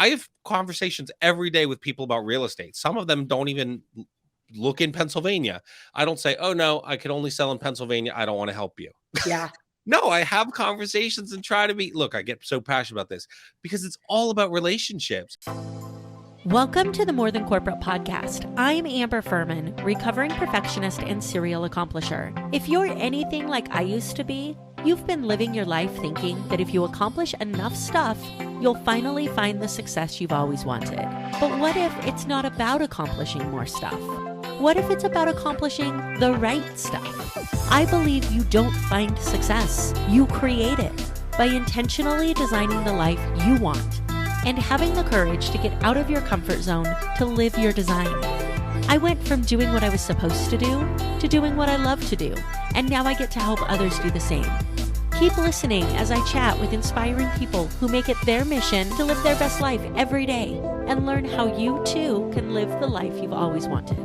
I have conversations every day with people about real estate. Some of them don't even look in Pennsylvania. I don't say, oh no, I can only sell in Pennsylvania. I don't want to help you. Yeah. No, I have conversations and try to be, look, I get so passionate about this because it's all about relationships. Welcome to the More Than Corporate podcast. I'm Amber Furman, recovering perfectionist and serial accomplisher. If you're anything like I used to be, you've been living your life thinking that if you accomplish enough stuff, you'll finally find the success you've always wanted. But what if it's not about accomplishing more stuff? What if it's about accomplishing the right stuff? I believe you don't find success, you create it by intentionally designing the life you want and having the courage to get out of your comfort zone to live your design. I went from doing what I was supposed to do to doing what I love to do, and now I get to help others do the same. Keep listening as I chat with inspiring people who make it their mission to live their best life every day and learn how you too can live the life you've always wanted.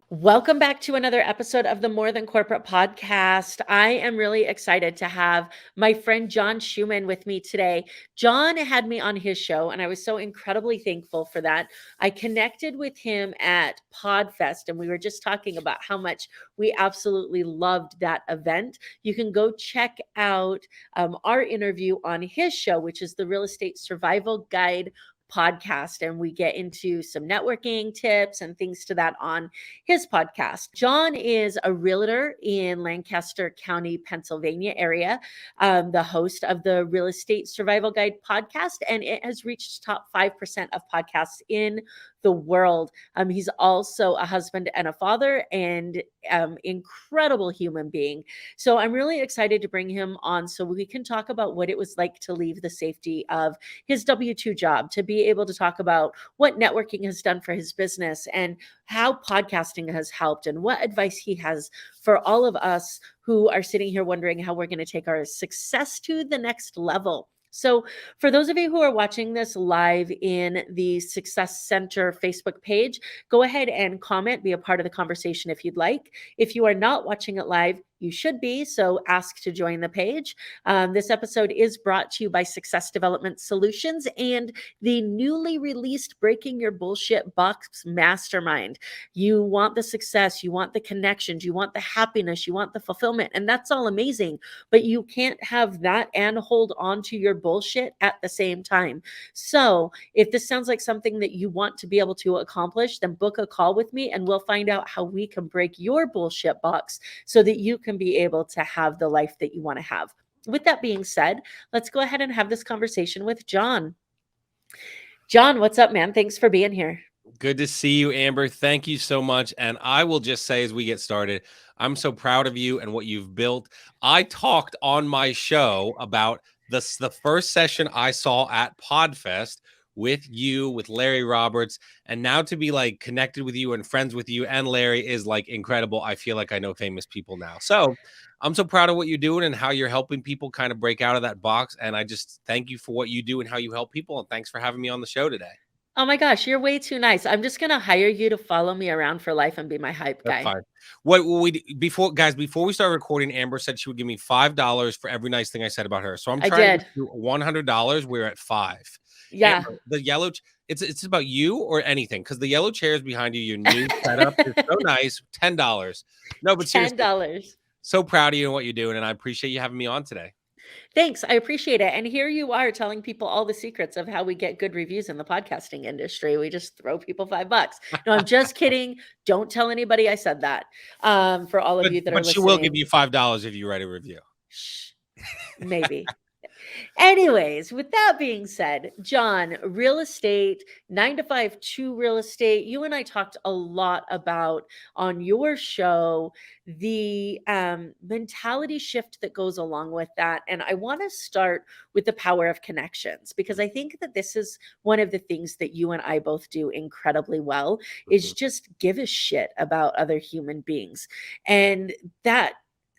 Welcome back to another episode of the More Than Corporate podcast. I am really excited to have my friend John Schuchman with me today. John had me on his show, and I was so incredibly thankful for that. I connected with him at PodFest, and we were just talking about how much we absolutely loved that event. You can go check out our interview on his show, which is the Real Estate Survival Guide podcast, and we get into some networking tips and things to that on his podcast. John is a realtor in Lancaster County, Pennsylvania area, the host of the Real Estate Survival Guide podcast, and it has reached top 5% of podcasts in the world. He's also a husband and a father and incredible human being. So I'm really excited to bring him on so we can talk about what it was like to leave the safety of his W-2 job, to be able to talk about what networking has done for his business and how podcasting has helped and what advice he has for all of us who are sitting here wondering how we're going to take our success to the next level. So for those of you who are watching this live in the Success Center Facebook page, go ahead and comment, be a part of the conversation if you'd like. If you are not watching it live, you should be, so ask to join the page. This episode is brought to you by Success Development Solutions and the newly released Breaking Your Bullshit Box Mastermind. You want the success, you want the connections, you want the happiness, you want the fulfillment, and that's all amazing, but you can't have that and hold on to your bullshit at the same time. So if this sounds like something that you want to be able to accomplish, then book a call with me and we'll find out how we can break your bullshit box so that you can be able to have the life that you want to have. With that being said, let's go ahead and have this conversation with John. John, what's up, man? Thanks for being here. Good to see you, Amber. Thank you so much. And I will just say as we get started, I'm so proud of you and what you've built. I talked on my show about the first session I saw at PodFest with you, with Larry Roberts, and now to be like connected with you and friends with you and Larry is like incredible. I feel like I know famous people now. So I'm so proud of what you're doing and how you're helping people kind of break out of that box. And I just thank you for what you do and how you help people. And thanks for having me on the show today. Oh my gosh, you're way too nice. I'm just going to hire you to follow me around for life and be my hype guy. That's fine. Before we start recording, Amber said she would give me $5 for every nice thing I said about her. So I'm trying to do $100. We're at $5. Yeah. Amber, the yellow, it's about you or anything, because the yellow chairs behind you, your new setup is so nice. $10. No, but seriously, $10. So proud of you and what you're doing, and I appreciate you having me on today. Thanks. I appreciate it. And here you are telling people all the secrets of how we get good reviews in the podcasting industry. We just throw people $5. No, I'm just kidding. Don't tell anybody I said that. For all of you that are listening. But she will give you $5 if you write a review. Maybe. Anyways, with that being said, John, real estate, 9 to 5 to real estate. You and I talked a lot about on your show the mentality shift that goes along with that. And I want to start with the power of connections, because I think that this is one of the things that you and I both do incredibly well, is just give a shit about other human beings. And that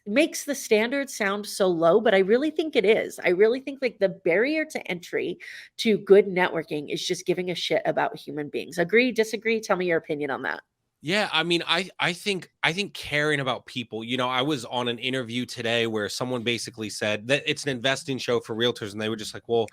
makes the standard sound so low, but I really think it is. I really think like the barrier to entry to good networking is just giving a shit about human beings. Agree, disagree? Tell me your opinion on that. Yeah, I mean, I think caring about people. I was on an interview today where someone basically said that it's an investing show for realtors, and they were just like, "Well,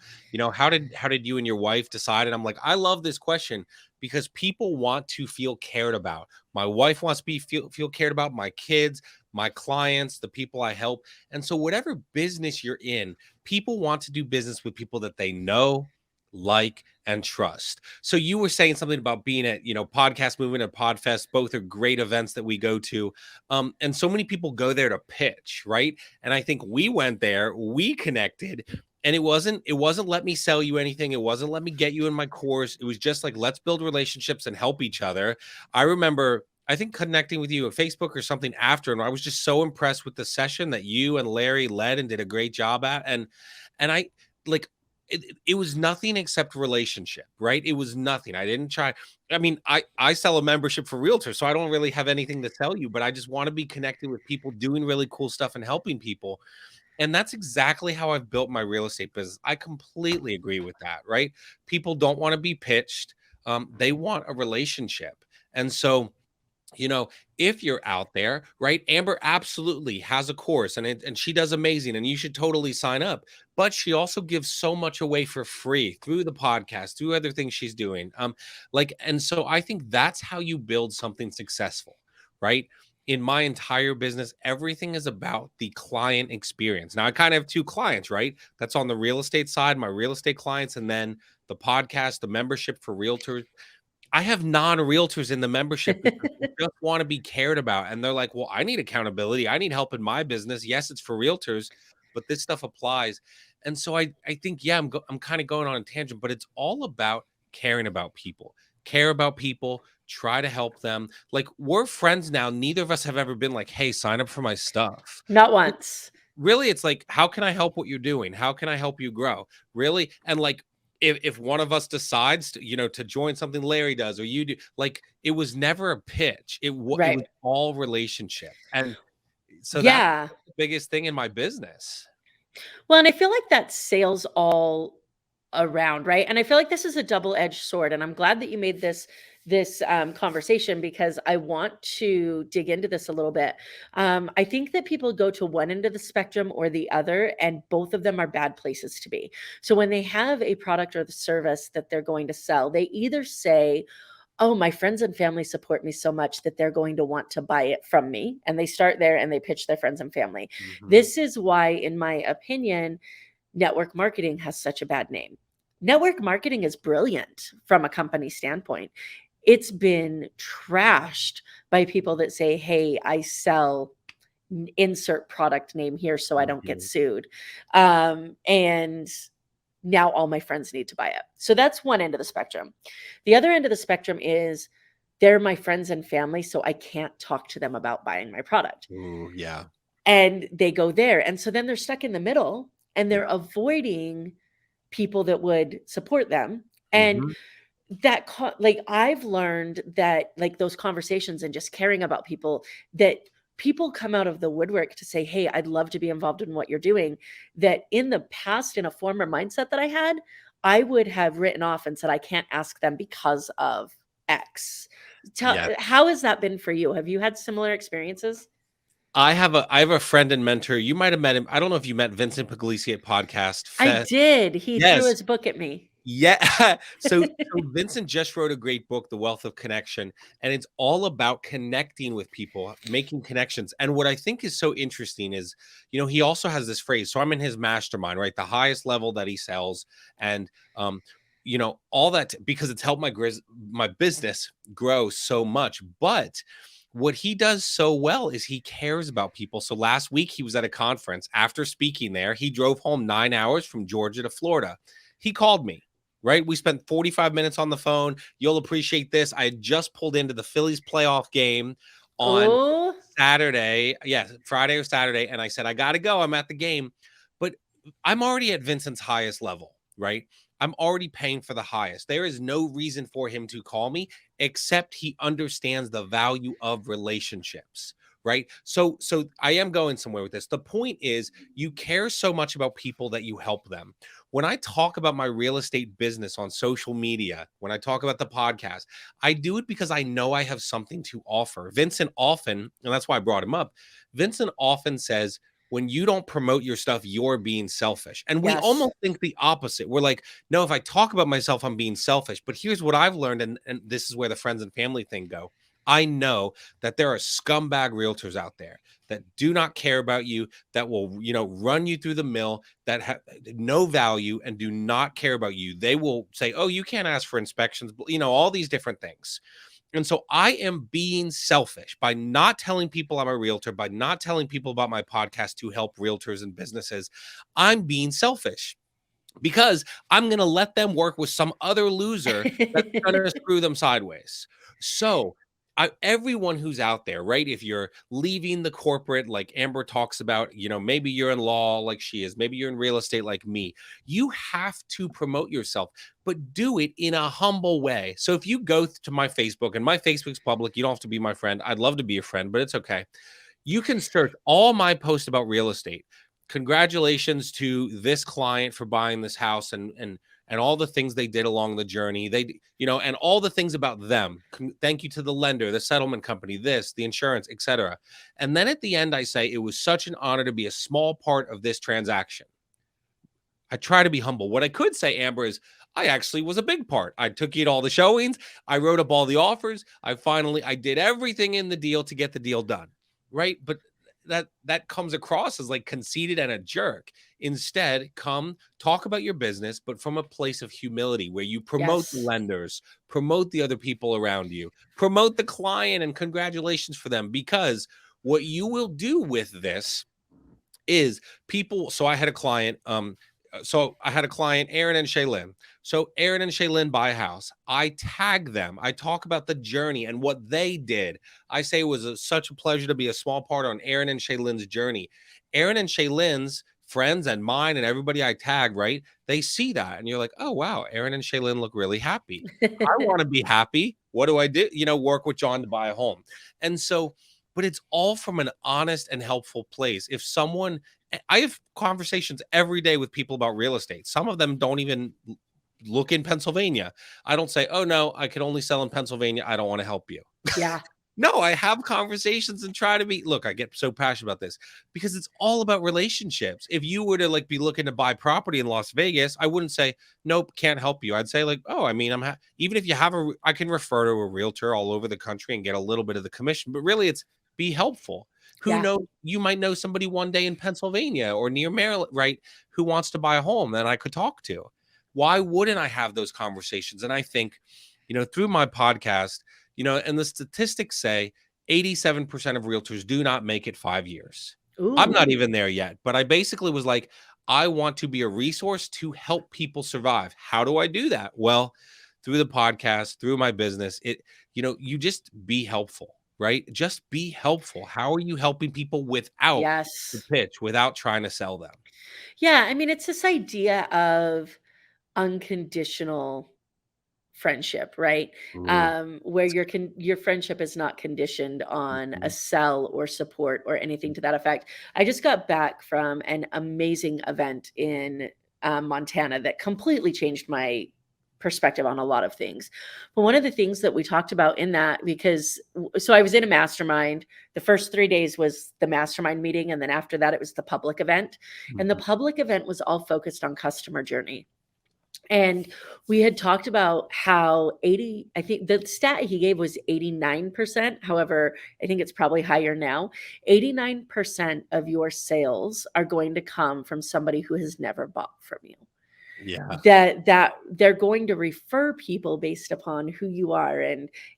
how did you and your wife decide?" And I'm like, I love this question because people want to feel cared about. My wife wants to feel cared about. My kids, my clients, the people I help, and so whatever business you're in, people want to do business with people that they know, like, and trust. So you were saying something about being at, Podcast Movement and Podfest. Both are great events that we go to. And so many people go there to pitch, right? And I think we went there, we connected, and it wasn't let me sell you anything. It wasn't let me get you in my course. It was just like, let's build relationships and help each other. I remember, I think, connecting with you at Facebook or something after, and I was just so impressed with the session that you and Larry led and did a great job at. And I like it was nothing except relationship, right? It was nothing. I didn't try. I mean, I sell a membership for realtors, so I don't really have anything to tell you, but I just want to be connected with people doing really cool stuff and helping people. And that's exactly how I've built my real estate business. I completely agree with that, right? People don't want to be pitched. They want a relationship. And so, you know, if you're out there, right? Amber absolutely has a course, and she does amazing, and you should totally sign up. But she also gives so much away for free through the podcast, through other things she's doing. And so I think that's how you build something successful, right? In my entire business, everything is about the client experience. Now, I kind of have two clients, right? That's on the real estate side, my real estate clients, and then the podcast, the membership for realtors. I have non-realtors in the membership because they just want to be cared about. And they're like, well, I need accountability. I need help in my business. Yes, it's for realtors, but this stuff applies. And so I think, yeah, I'm kind of going on a tangent, but it's all about caring about people. Care about people, try to help them. Like, we're friends now. Neither of us have ever been like, hey, sign up for my stuff. Not once. Really, it's like, how can I help what you're doing? How can I help you grow? Really? And like, if one of us decides to join something Larry does or you do, like, it was never a pitch. It was Right. all relationship. And so that's Yeah. the biggest thing in my business. Well, and I feel like that's sales all around, right? And I feel like this is a double-edged sword, and I'm glad that you made this conversation because I want to dig into this a little bit. I think that people go to one end of the spectrum or the other, and both of them are bad places to be. So when they have a product or the service that they're going to sell, they either say, oh, my friends and family support me so much that they're going to want to buy it from me. And they start there and they pitch their friends and family. Mhm. This is why, in my opinion, network marketing has such a bad name. Network marketing is brilliant from a company standpoint. It's been trashed by people that say, hey, I sell insert product name here so I don't get Mhm. sued. And now all my friends need to buy it. So that's one end of the spectrum. The other end of the spectrum is they're my friends and family, so I can't talk to them about buying my product. Ooh, yeah. And they go there. And so then they're stuck in the middle and Yeah. they're avoiding people that would support them. And Mhm. like, I've learned that, like, those conversations and just caring about people, that people come out of the woodwork to say, hey, I'd love to be involved in what you're doing, that in the past, in a former mindset that I had, I would have written off and said I can't ask them because of X. Yeah. How has that been for you? Have you had similar experiences? I have a friend and mentor. You might have met him. I don't know if you met Vincent Puglisi at Podcast I Fest. did. He threw Yes. his book at me. Yeah. So Vincent just wrote a great book, The Wealth of Connection, and it's all about connecting with people, making connections. And what I think is so interesting is, he also has this phrase. So I'm in his mastermind, right? The highest level that he sells. And all that, because it's helped my business grow so much. But what he does so well is he cares about people. So last week he was at a conference. After speaking there, he drove home 9 hours from Georgia to Florida. He called me. Right. We spent 45 minutes on the phone. You'll appreciate this. I had just pulled into the Phillies playoff game on Oh, Saturday. Yes, Friday or Saturday. And I said, I got to go. I'm at the game. But I'm already at Vincent's highest level. Right. I'm already paying for the highest. There is no reason for him to call me except he understands the value of relationships. right? So I am going somewhere with this. The point is, you care so much about people that you help them. When I talk about my real estate business on social media, when I talk about the podcast, I do it because I know I have something to offer. Vincent often, and that's why I brought him up, Vincent often says, when you don't promote your stuff, you're being selfish. And we Yes. almost think the opposite. We're like, no, if I talk about myself, I'm being selfish. But here's what I've learned, and this is where the friends and family thing go. I know that there are scumbag realtors out there that do not care about you, that will, run you through the mill, that have no value and do not care about you. They will say, oh, you can't ask for inspections, all these different things. And so I am being selfish by not telling people I'm a realtor, by not telling people about my podcast to help realtors and businesses. I'm being selfish because I'm going to let them work with some other loser that's going to screw them sideways. So everyone who's out there, right? If you're leaving the corporate, like Amber talks about, maybe you're in law like she is, maybe you're in real estate like me, you have to promote yourself, but do it in a humble way. So if you go to my Facebook, and my Facebook's public, you don't have to be my friend. I'd love to be a friend, but it's okay. You can search all my posts about real estate. Congratulations to this client for buying this house and all the things they did along the journey. And all the things about them. Thank you to the lender, the settlement company, the insurance, etc. And then at the end, I say, it was such an honor to be a small part of this transaction. I try to be humble. What I could say, Amber, is I actually was a big part. I took you to all the showings. I wrote up all the offers. I did everything in the deal to get the deal done. Right. But that comes across as like conceited and a jerk. Instead, come talk about your business, but from a place of humility, where you promote the lenders, promote the other people around you, promote the client, and congratulations for them. Because what you will do with this is people. So I had a client, Aaron and Shaylin. So Aaron and Shaylin buy a house. I tag them. I talk about the journey and what they did. I say it was such a pleasure to be a small part on Aaron and Shaylin's journey. Aaron and Shaylin's friends and mine and everybody I tag, right? They see that and you're like, oh, wow, Aaron and Shaylin look really happy. I want to be happy. What do I do? Work with John to buy a home. And so, but it's all from an honest and helpful place. I have conversations every day with people about real estate. Some of them don't even look in Pennsylvania. I don't say, oh, no, I can only sell in Pennsylvania. I don't want to help you. Yeah. No, I have conversations and try to I get so passionate about this because it's all about relationships. If you were to be looking to buy property in Las Vegas, I wouldn't say, nope, can't help you. I'd say even if you have I can refer to a realtor all over the country and get a little bit of the commission, but really it's be helpful. Who knows? You might know somebody one day in Pennsylvania or near Maryland, right, who wants to buy a home that I could talk to. Why wouldn't I have those conversations? And I think, through my podcast, and the statistics say 87% of realtors do not make it 5 years. Ooh. I'm not even there yet, but I basically was like, I want to be a resource to help people survive. How do I do that? Well, through the podcast, through my business, you just be helpful. Right? Just be helpful. How are you helping people without the pitch, without trying to sell them? Yeah. I mean, it's this idea of unconditional friendship, right? Where your friendship is not conditioned on a sell or support or anything to that effect. I just got back from an amazing event in Montana that completely changed my perspective on a lot of things. But one of the things that we talked about in that, so I was in a mastermind. The first 3 days was the mastermind meeting. And then after that, it was the public event. And the public event was all focused on customer journey. And we had talked about how I think the stat he gave was 89%. However, I think it's probably higher now. 89% of your sales are going to come from somebody who has never bought from you. Yeah. That they're going to refer people based upon who you are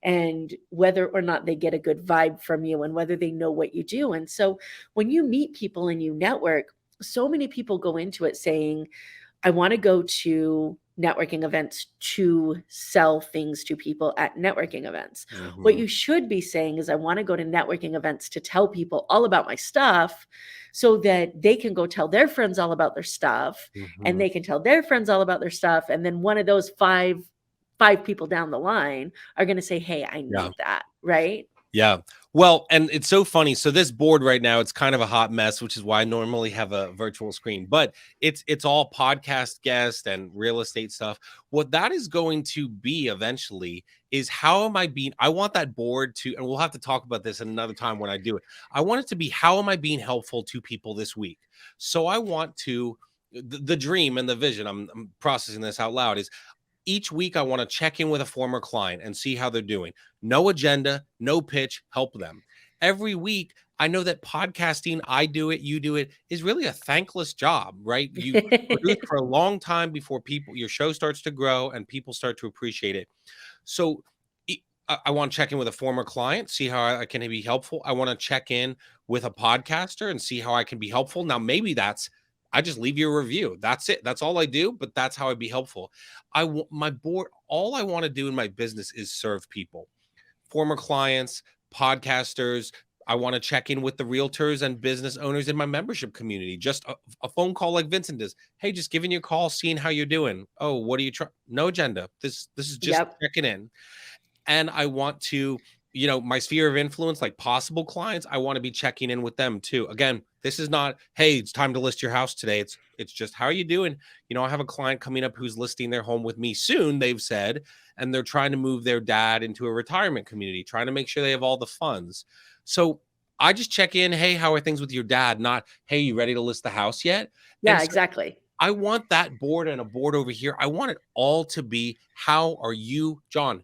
and whether or not they get a good vibe from you and whether they know what you do. And so when you meet people and you network, so many people go into it saying, I want to go to networking events to sell things to people at networking events. What you should be saying is, I want to go to networking events to tell people all about my stuff so that they can go tell their friends all about their stuff and they can tell their friends all about their stuff. And then one of those five people down the line are going to say, hey, I need that. Right. Yeah. Well, and it's so funny. So this board right now, it's kind of a hot mess, which is why I normally have a virtual screen, but it's all podcast guests and real estate stuff. What that is going to be eventually is how am I being, I want that board to, and we'll have to talk about this another time when I do it. I want it to be how am I being helpful to people this week? So I want to the dream and the vision, I'm processing this out loud, is each week I want to check in with a former client and see how they're doing. No agenda, no pitch, help them. Every week, I know that podcasting, I do it, you do it, is really a thankless job, right? You produce for a long time before your show starts to grow and people start to appreciate it. So I want to check in with a former client, see how I can be helpful. I want to check in with a podcaster and see how I can be helpful. Now, maybe I just leave you a review. That's it. That's all I do, but that's how I'd be helpful. My board, all I want to do in my business is serve people, former clients, podcasters. I want to check in with the realtors and business owners in my membership community. Just a phone call like Vincent does. Hey, just giving you a call, seeing how you're doing. Oh, what are you trying? No agenda. This is just Yep. checking in. And I want to, my sphere of influence, like possible clients, I want to be checking in with them too. Again, this is not, hey, it's time to list your house today. It's just, how are you doing? I have a client coming up who's listing their home with me soon, they've said, and they're trying to move their dad into a retirement community, trying to make sure they have all the funds. So I just check in, hey, how are things with your dad? Not, hey, you ready to list the house yet? Yeah, So exactly. I want that board and a board over here. I want it all to be, how are you, John?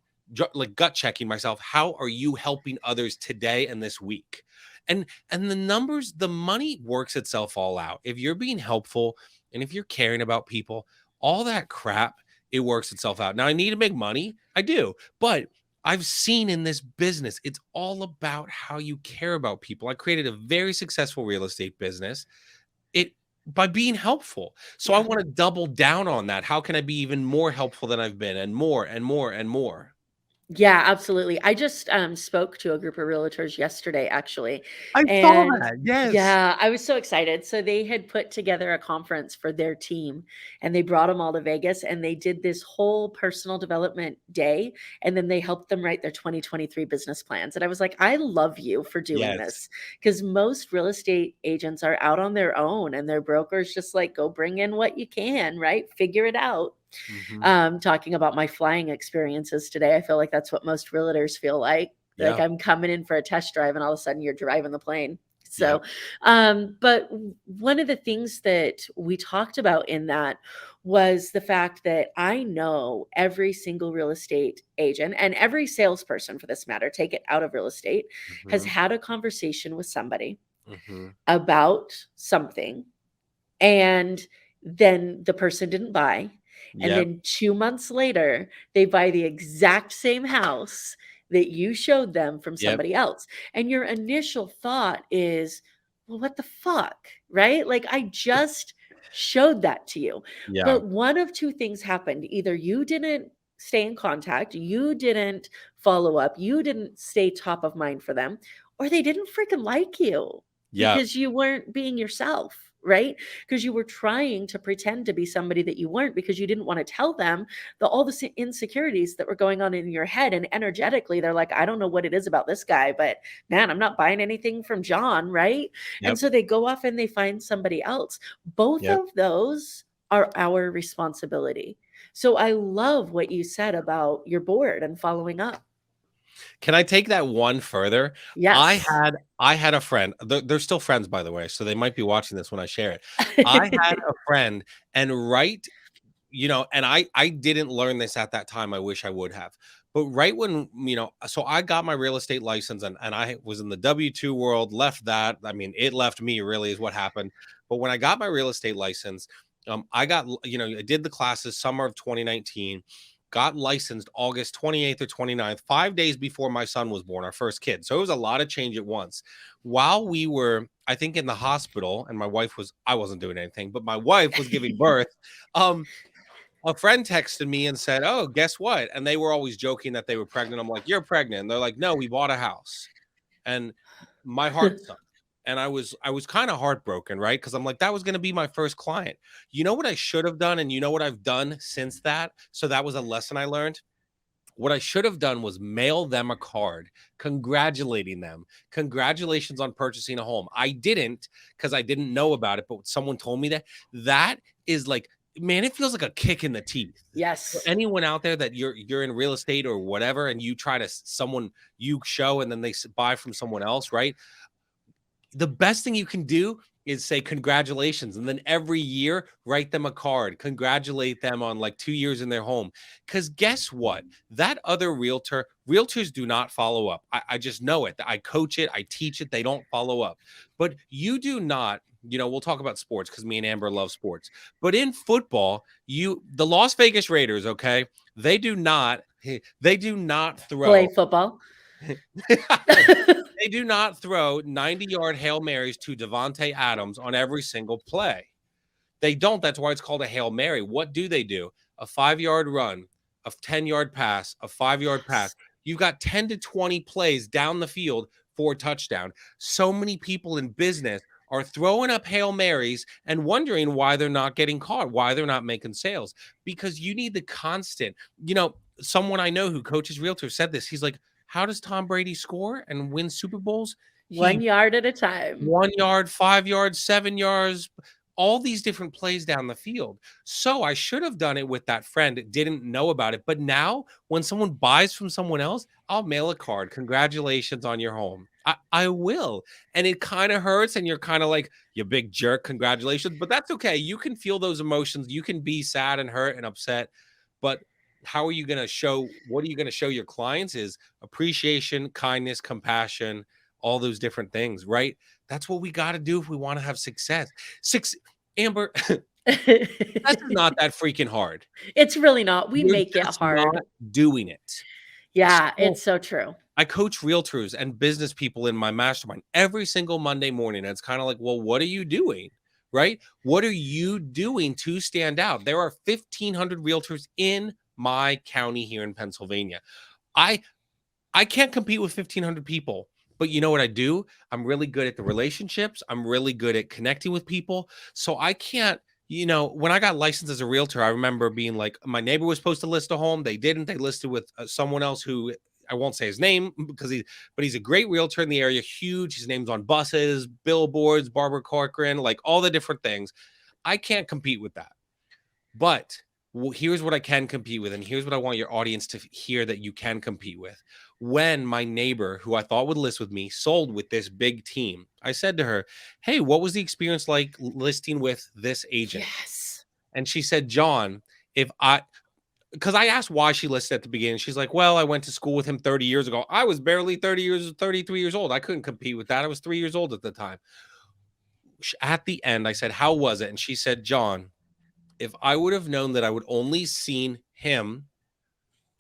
Like gut checking myself, how are you helping others today and this week? And the numbers, the money works itself all out. If you're being helpful and if you're caring about people, all that crap, it works itself out. Now I need to make money, I do, but I've seen in this business, it's all about how you care about people. I created a very successful real estate business by being helpful. So I want to double down on that. How can I be even more helpful than I've been, and more and more and more? Yeah, absolutely. I just spoke to a group of realtors yesterday, actually. I saw And that. Yes. yeah, I was so excited. So they had put together a conference for their team and they brought them all to Vegas and they did this whole personal development day. And then they helped them write their 2023 business plans. And I was like, I love you for doing Yes. this, because most real estate agents are out on their own and their brokers just like, go bring in what you can, right? Figure it out. Talking about my flying experiences today, I feel like that's what most realtors feel like. Like Yeah. I'm coming in for a test drive and all of a sudden you're driving the plane. So, but one of the things that we talked about in that was the fact that I know every single real estate agent and every salesperson for this matter, take it out of real estate, has had a conversation with somebody about something, and then the person didn't buy. And then 2 months later, they buy the exact same house that you showed them from somebody else. And your initial thought is, well, what the fuck? Right? Like, I just showed that to you. Yeah. But one of two things happened. Either you didn't stay in contact, you didn't follow up, you didn't stay top of mind for them, or they didn't freaking like you because you weren't being yourself. Right? Because you were trying to pretend to be somebody that you weren't, because you didn't want to tell them all the insecurities that were going on in your head. And energetically, they're like, I don't know what it is about this guy, but man, I'm not buying anything from John. Right? And so they go off and they find somebody else. Both of those are our responsibility. So I love what you said about your board and following up. Can I take that one further? Yes. I had a friend. They're still friends, by the way, so they might be watching this when I share it. I had a friend, and and I didn't learn this at that time. I wish I would have. But right when, so I got my real estate license and I was in the W-2 world, left that. I mean, it left me, really, is what happened. But when I got my real estate license, I got, I did the classes summer of 2019. Got licensed August 28th or 29th, 5 days before my son was born, our first kid. So it was a lot of change at once. While we were, I think, in the hospital, and I wasn't doing anything, but my wife was giving birth. A friend texted me and said, oh, guess what? And they were always joking that they were pregnant. I'm like, you're pregnant. And they're like, no, we bought a house. And my heart sunk. And I was kind of heartbroken, right? Because I'm like, that was going to be my first client. You know what I should have done? And you know what I've done since that? So that was a lesson I learned. What I should have done was mail them a card congratulating them. Congratulations on purchasing a home. I didn't because I didn't know about it, but someone told me that. That is like, man, it feels like a kick in the teeth. Yes. For anyone out there that you're in real estate or whatever, and you try to someone you show and then they buy from someone else, right? The best thing you can do is say congratulations, and then every year write them a card, congratulate them on like 2 years in their home. Because guess what? That other realtors do not follow up. I just know it. I coach it, I teach it. They don't follow up. But you do not. We'll talk about sports because me and Amber love sports. But in football, the Las Vegas Raiders, okay, they do not throw Play football. They do not throw 90-yard Hail Marys to Devontae Adams on every single play. They don't. That's why it's called a Hail Mary. What do? A 5-yard run, a 10-yard pass, a 5-yard pass. You've got 10 to 20 plays down the field for a touchdown. So many people in business are throwing up Hail Marys and wondering why they're not getting caught, why they're not making sales. Because you need the constant. Someone I know who coaches realtors said this. He's like, how does Tom Brady score and win Super Bowls? 1 yard at a time. 1 yard, 5 yards, 7 yards, all these different plays down the field. So I should have done it with that friend that didn't know about it. But now when someone buys from someone else, I'll mail a card. Congratulations on your home. I will. And it kind of hurts. And you're kind of like, you big jerk. Congratulations. But that's okay. You can feel those emotions. You can be sad and hurt and upset. But what are you going to show your clients is appreciation, kindness, compassion, all those different things, right? That's what we got to do if we want to have success. Amber, that's not that freaking hard. It's really not. We You're make it hard. Not doing it. Yeah, it's so true. I coach realtors and business people in my mastermind every single Monday morning. And it's kind of like, well, what are you doing? Right? What are you doing to stand out? There are 1,500 realtors in my county here in Pennsylvania. I can't compete with 1,500 people, but you know what I do? I'm really good at the relationships. I'm really good at connecting with people. So I can't, when I got licensed as a realtor, I remember being like, my neighbor was supposed to list a home. They didn't. They listed with someone else who I won't say his name because he's a great realtor in the area. Huge. His name's on buses, billboards, Barbara Corcoran, like all the different things. I can't compete with that. But here's what I can compete with, and here's what I want your audience to hear that you can compete with. When my neighbor, who I thought would list with me, sold with this big team, I said to her, hey, what was the experience like listing with this agent? Yes. And she said, John, because I asked why she listed at the beginning. She's like, well, I went to school with him 30 years ago. I was barely 33 years old. I couldn't compete with that. I was 3 years old at the time. At the end, I said, how was it? And she said, John, if I would have known that I would only seen him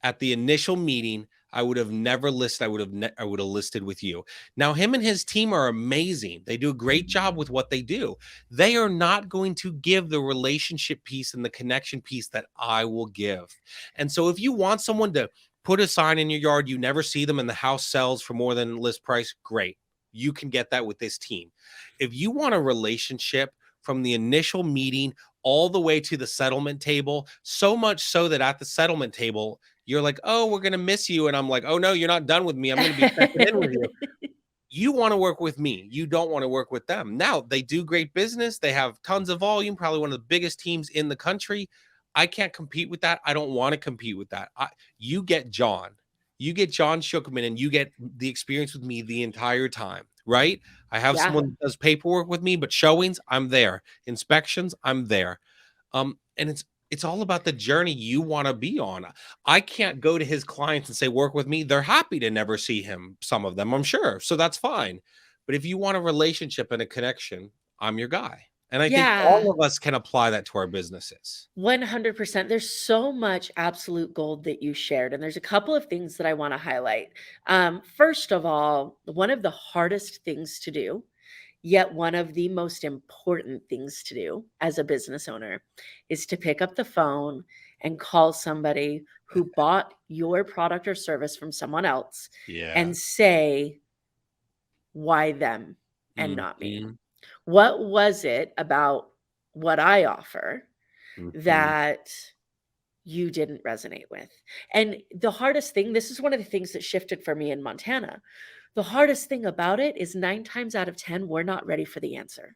at the initial meeting, I would have never listed. I would have listed with you. Now, him and his team are amazing. They do a great job with what they do. They are not going to give the relationship piece and the connection piece that I will give. And so if you want someone to put a sign in your yard, you never see them and the house sells for more than list price, great. You can get that with this team. If you want a relationship from the initial meeting all the way to the settlement table, so much so that at the settlement table, you're like, oh, we're going to miss you. And I'm like, oh, no, you're not done with me. I'm going to be checking in with you. You want to work with me. You don't want to work with them. Now, they do great business. They have tons of volume, probably one of the biggest teams in the country. I can't compete with that. I don't want to compete with that. You get John. You get John Schuchman, and you get the experience with me the entire time, right? I have someone that does paperwork with me, but showings, I'm there. Inspections, I'm there. And it's all about the journey you want to be on. I can't go to his clients and say, work with me. They're happy to never see him, some of them, I'm sure. So that's fine. But if you want a relationship and a connection, I'm your guy. And I think all of us can apply that to our businesses. 100%. There's so much absolute gold that you shared. And there's a couple of things that I want to highlight. First of all, one of the hardest things to do, yet one of the most important things to do as a business owner, is to pick up the phone and call somebody who bought your product or service from someone else and say, why them and not me? What was it about what I offer that you didn't resonate with. And the hardest thing, this is one of the things that shifted for me in Montana. The hardest thing about it is 9 times out of 10, we're not ready for the answer.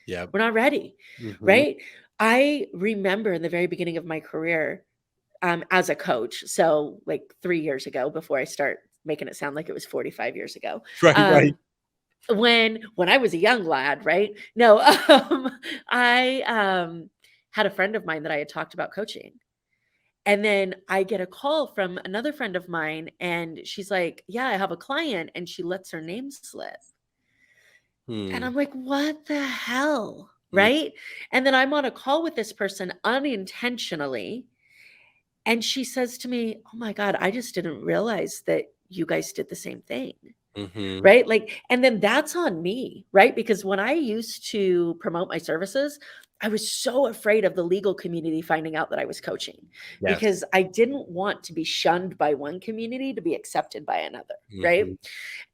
Yeah. We're not ready, right? I remember in the very beginning of my career, as a coach, so like 3 years ago, before I start making it sound like it was 45 years ago. Right. When I was a young lad, right? No, I had a friend of mine that I had talked about coaching. And then I get a call from another friend of mine, and she's like, "Yeah, I have a client," and she lets her name slip. And I'm like, "What the hell?" Right? And then I'm on a call with this person unintentionally, and she says to me, "Oh my God, I just didn't realize that you guys did the same thing." Right? Like, and then that's on me, right? Because when I used to promote my services, I was so afraid of the legal community finding out that I was coaching, Yes. because I didn't want to be shunned by one community to be accepted by another, right?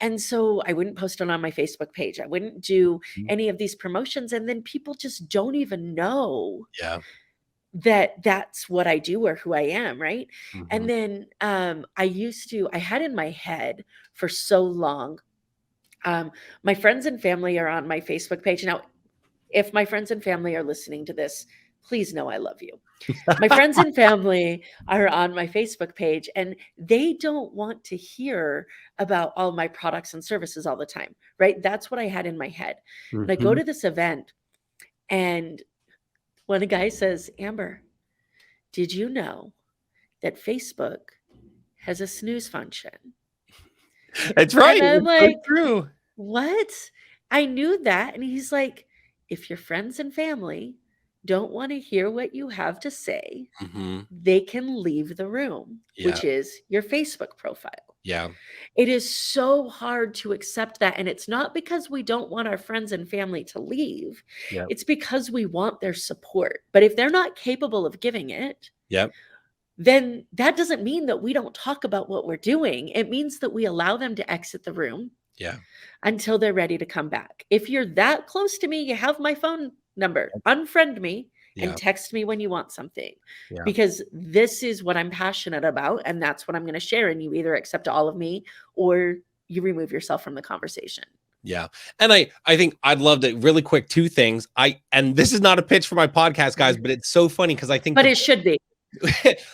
And so I wouldn't post it on my Facebook page. I wouldn't do any of these promotions. And then people just don't even know Yeah. that that's what I do or who I am, right? And then I had in my head for so long, my friends and family are on my Facebook page. Now, if my friends and family are listening to this, please know I love you. My friends and family are on my Facebook page, and they don't want to hear about all my products and services all the time, right? That's what I had in my head. And I go to this event, and when a guy says, "Amber, did you know that Facebook has a snooze function?" That's right. And I'm It's so like, true. "What?" I knew that. And he's like, "If your friends and family don't want to hear what you have to say, they can leave the room," Yeah. which is your Facebook profile. Yeah. It is so hard to accept that. And it's not because we don't want our friends and family to leave. Yeah. It's because we want their support. But if they're not capable of giving it, Yep. then that doesn't mean that we don't talk about what we're doing. It means that we allow them to exit the room Yeah. until they're ready to come back. If you're that close to me, you have my phone number, unfriend me and text me when you want something, because this is what I'm passionate about. And that's what I'm going to share. And you either accept all of me or you remove yourself from the conversation. Yeah. And I think I'd love to really quick, 2 things. And this is not a pitch for my podcast, guys, but it's so funny because I think But it should be.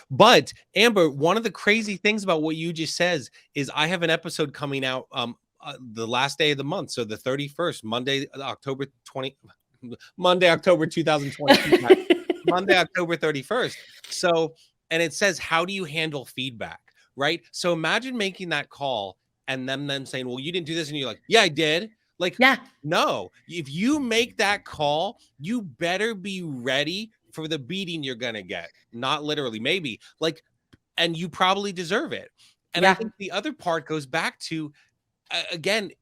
But Amber, one of the crazy things about what you just says is I have an episode coming out the last day of the month, so the 31st, Monday, October 2020, Monday, October 31st. So, and it says, how do you handle feedback? Right? So imagine making that call and them saying, "Well, you didn't do this," and you're like, "Yeah, I did." Like, no, if you make that call, you better be ready for the beating you're gonna get. Not literally, maybe, like, and you probably deserve it. And I think the other part goes back to, again,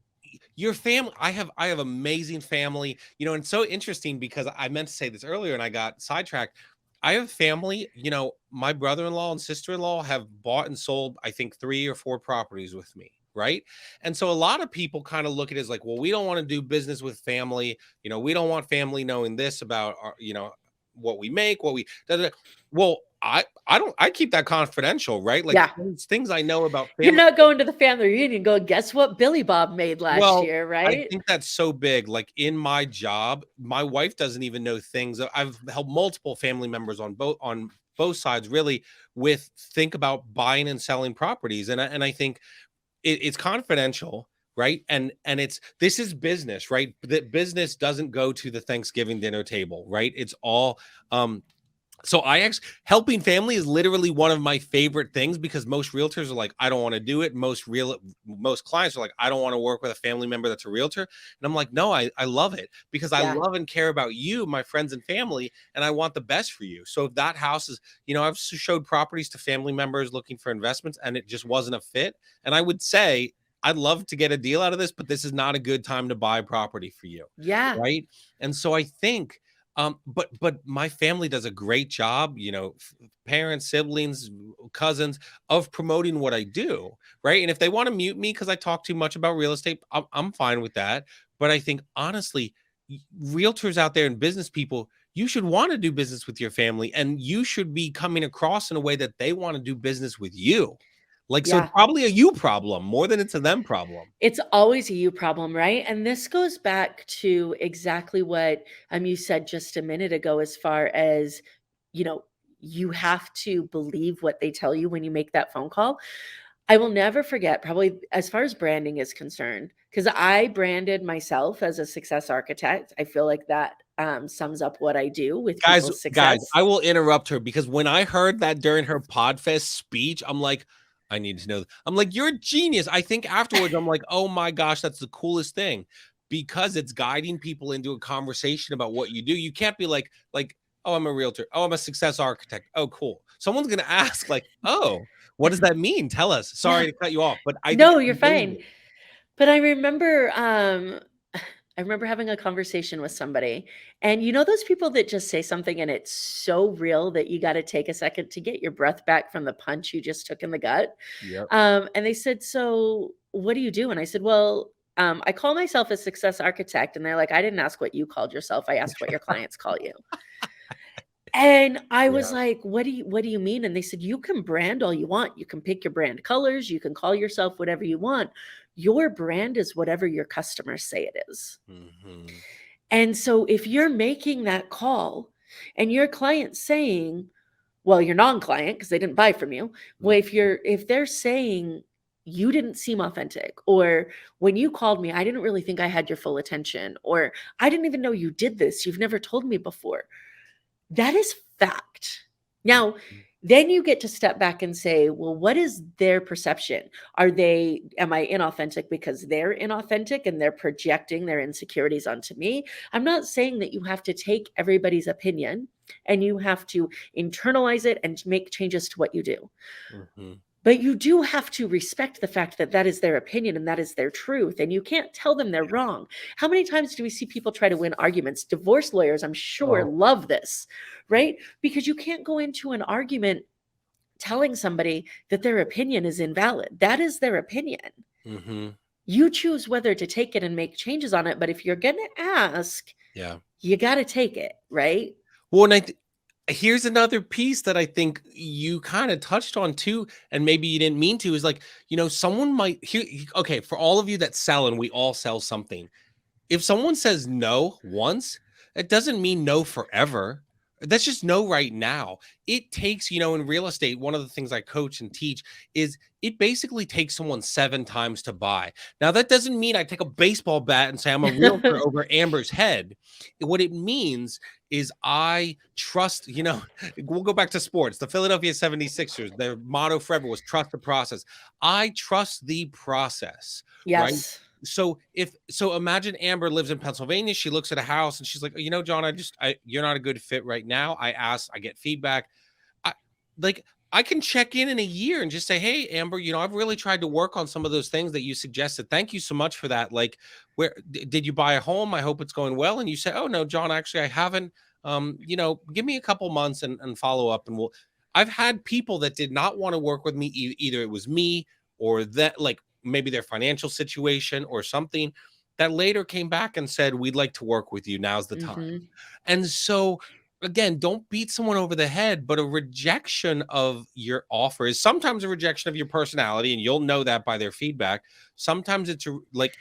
your family. I have amazing family, and it's so interesting because I meant to say this earlier and I got sidetracked. I have family, my brother-in-law and sister-in-law have bought and sold, I think, 3 or 4 properties with me. Right. And so a lot of people kind of look at it as like, well, we don't want to do business with family. We don't want family knowing this about our, what we make, what we, well, I keep that confidential, right? Like, things I know about family. You're not going to the family reunion going, "Guess what Billy Bob made last year," right? I think that's so big. Like, in my job, my wife doesn't even know things. I've helped multiple family members on both sides, really, with think about buying and selling properties. And I think it's confidential, right? And this is business, right? That business doesn't go to the Thanksgiving dinner table, right? It's all so helping family is literally one of my favorite things, because most realtors are like, "I don't want to do it." Most clients are like, "I don't want to work with a family member that's a realtor." And I'm like, no, I love it, because I love and care about you, my friends and family, and I want the best for you. So if that house is, I've showed properties to family members looking for investments and it just wasn't a fit. And I would say, I'd love to get a deal out of this, but this is not a good time to buy property for you. Yeah. Right. And so I think, but my family does a great job, parents, siblings, cousins, of promoting what I do, right? And if they want to mute me because I talk too much about real estate, I'm fine with that. But I think, honestly, realtors out there and business people, you should want to do business with your family, and you should be coming across in a way that they want to do business with you. Like, so it's Yeah. probably a you problem more than it's a them problem. It's always a you problem, right? And this goes back to exactly what you said just a minute ago, as far as, you know, you have to believe what they tell you when you make that phone call. I will never forget, probably as far as branding is concerned, because I branded myself as a success architect. I feel like that sums up what I do with people's Guys, success. I will interrupt her, because when I heard that during her Podfest speech, I'm like, I need to know. I'm like, you're a genius. I think afterwards, I'm like, oh my gosh, that's the coolest thing, because it's guiding people into a conversation about what you do. You can't be like, oh, I'm a realtor. Oh, I'm a success architect. Oh, cool. Someone's gonna ask, like, oh, what does that mean? Tell us. Sorry Yeah. to cut you off, but I think No, it's you're fine. amazing. But I remember having a conversation with somebody, and you know those people that just say something and it's so real that you got to take a second to get your breath back from the punch you just took in the gut. Yep. And they said, "So, what do you do?" And I said, "Well, I call myself a success architect." And they're like, "I didn't ask what you called yourself. I asked what your clients call you." And I was Yeah. like, what do you mean?" And they said, "You can brand all you want. You can pick your brand colors, you can call yourself whatever you want. Your brand is whatever your customers say it is." Mhm. And so if you're making that call and your client's saying, well, your non-client, because they didn't buy from you, well, Mm. if they're saying you didn't seem authentic, or when you called me, I didn't really think I had your full attention, or I didn't even know you did this, you've never told me before. That is fact. Now, Mhm. then you get to step back and say, well, what is their perception? Am I inauthentic because they're inauthentic and they're projecting their insecurities onto me? I'm not saying that you have to take everybody's opinion and you have to internalize it and make changes to what you do. Mhm. But you do have to respect the fact that that is their opinion and that is their truth, and you can't tell them they're wrong. How many times do we see people try to win arguments? Divorce lawyers, I'm sure, Oh. love this, right? Because you can't go into an argument telling somebody that their opinion is invalid. That is their opinion. Mhm. You choose whether to take it and make changes on it, but if you're going to ask, Yeah. you got to take it, right? Well, and here's another piece that I think you kind of touched on too, and maybe you didn't mean to, is like, someone might okay, for all of you that sell, and we all sell something. If someone says no once, it doesn't mean no forever. That's just no right now. It takes, in real estate, one of the things I coach and teach is it basically takes someone 7 times to buy. Now, that doesn't mean I take a baseball bat and say I'm a realtor over Amber's head. What it means is I trust, we'll go back to sports. The Philadelphia 76ers, their motto forever was trust the process. I trust the process, right? Yes. So imagine Amber lives in Pennsylvania. She looks at a house and she's like, John, you're not a good fit right now. I get feedback. I like I can check in a year and just say, hey, Amber, I've really tried to work on some of those things that you suggested. Thank you so much for that. Like, did you buy a home? I hope it's going well. And you say, oh no, John, actually, I haven't. Give me a couple months and follow up, and I've had people that did not want to work with me. Either it was me or that, like, maybe their financial situation or something, that later came back and said, we'd like to work with you. Now's the time. Mhm. And so, again, don't beat someone over the head, but a rejection of your offer is sometimes a rejection of your personality, and you'll know that by their feedback. Sometimes it's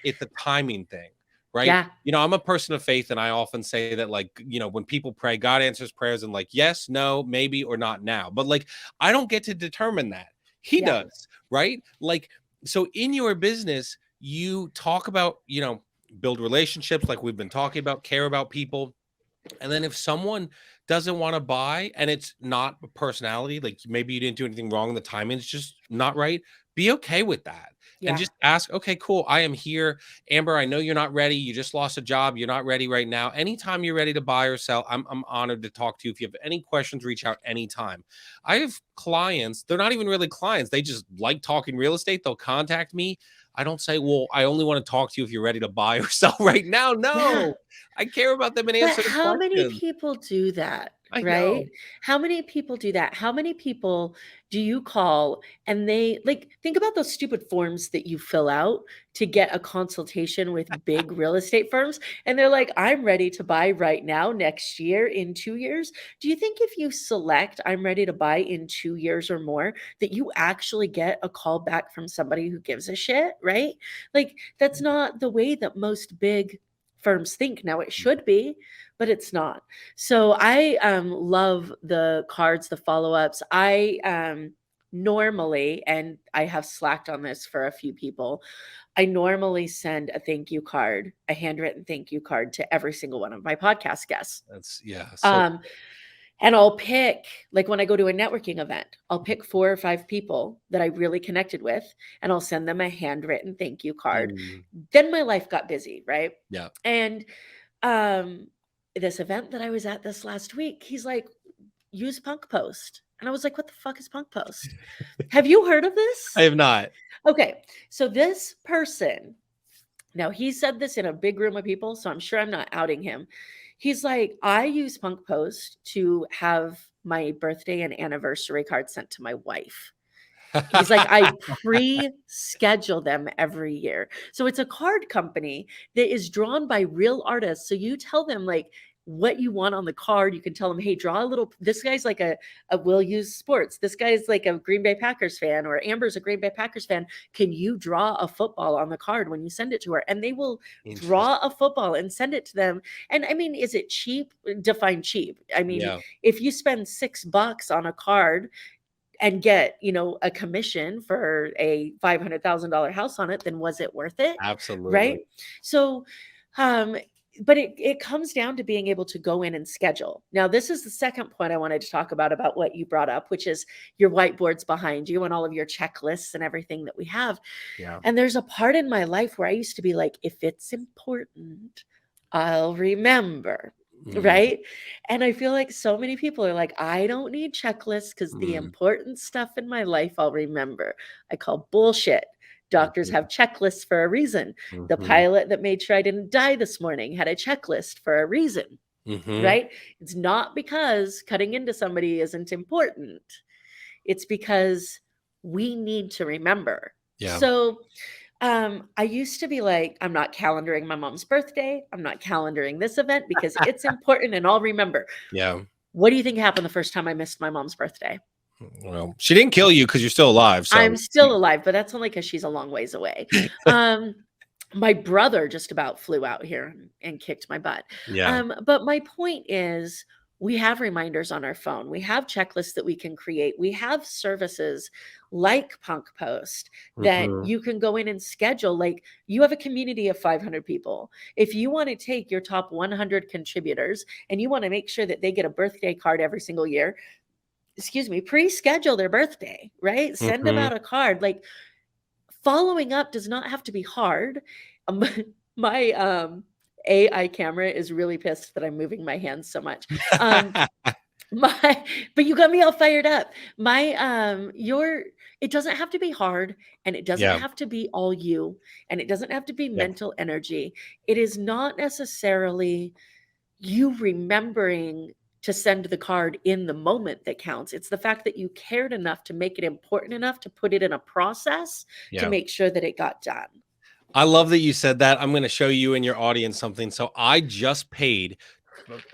it's a timing thing, right? Yeah. I'm a person of faith, and I often say that, like, when people pray, God answers prayers, and like, yes, no, maybe, or not now. But like, I don't get to determine that. He Yeah. does, right? Like, so in your business, you talk about, build relationships like we've been talking about, care about people. And then if someone doesn't want to buy, and it's not a personality, like maybe you didn't do anything wrong, the timing's just not right, be okay with that. And Yeah. just ask, okay, cool, I am here. Amber, I know you're not ready. You just lost a job. You're not ready right now. Anytime you're ready to buy or sell, I'm honored to talk to you. If you have any questions, reach out anytime. I have clients, they're not even really clients. They just like talking real estate. They'll contact me. I don't say, well, I only want to talk to you if you're ready to buy or sell right now. Yeah. No, I care about them and But answer the how many questions. people do that? I right? know. How many people do that? How many people do you call and they like think about those stupid forms that you fill out to get a consultation with big real estate firms and they're like, I'm ready to buy right now, next year, in 2 years. Do you think if you select I'm ready to buy in 2 years or more, that you actually get a call back from somebody who gives a shit, right? Like, that's not the way that most big firms think. Now, it should be, but it's not. So I love the cards, the follow-ups. I normally, and I have slacked on this for a few people, I normally send a thank you card, a handwritten thank you card to every single one of my podcast guests. That's so Um, and I'll pick, like when I go to a networking event, I'll pick 4 or 5 people that I really connected with, and I'll send them a handwritten thank you card. Then my life got busy, right? Yeah. And this event that I was at this last week, he's like, use Punk Post. And I was like, what the fuck is Punk Post? Have you heard of this? I have not. Okay. So this person, now he said this in a big room of people, so I'm sure I'm not outing him. He's like, I use Punk Post to have my birthday and anniversary card sent to my wife. He's like, I pre-schedule them every year. So it's a card company that is drawn by real artists. So you tell them like what you want on the card. You can tell them, hey, draw a little, this guy's like a will use sports. This guy's like a Green Bay Packers fan, or Amber's a Green Bay Packers fan. Can you draw a football on the card when you send it to her? And they will draw a football and send it to them. And I mean, is it cheap? Define cheap. I mean, if you spend $6 on a card and get, a commission for a $500,000 house on it, then was it worth it? Absolutely. Right. So, but it comes down to being able to go in and schedule. Now, this is the second point I wanted to talk about what you brought up, which is your whiteboards behind you and all of your checklists and everything that we have. Yeah. And there's a part in my life where I used to be like, if it's important, I'll remember. Right. And I feel like so many people are like, I don't need checklists because the important stuff in my life I'll remember. I call bullshit. Doctors have checklists for a reason. The pilot that made sure I didn't die this morning had a checklist for a reason. Right. It's not because cutting into somebody isn't important. It's because we need to remember. Yeah. So I used to be like, I'm not calendaring my mom's birthday. I'm not calendaring this event because it's important and I'll remember. Yeah. What do you think happened the first time I missed my mom's birthday? Well, she didn't kill you because you're still alive. So I'm still alive, but that's only because she's a long ways away. My brother just about flew out here and kicked my butt. Yeah. But my point is, we have reminders on our phone. We have checklists that we can create. We have services like Punk Post that you can go in and schedule. Like, you have a community of 500 people. If you want to take your top 100 contributors and you want to make sure that they get a birthday card every single year, pre-schedule their birthday, right? Send them out a card. Like, following up does not have to be hard. My AI camera is really pissed that I'm moving my hands so much. But you got me all fired up. It doesn't have to be hard, and it doesn't have to be all you, and it doesn't have to be mental energy. It is not necessarily you remembering to send the card in the moment that counts. It's the fact that you cared enough to make it important enough to put it in a process to make sure that it got done. I love that you said that. I'm going to show you and your audience something. So I just paid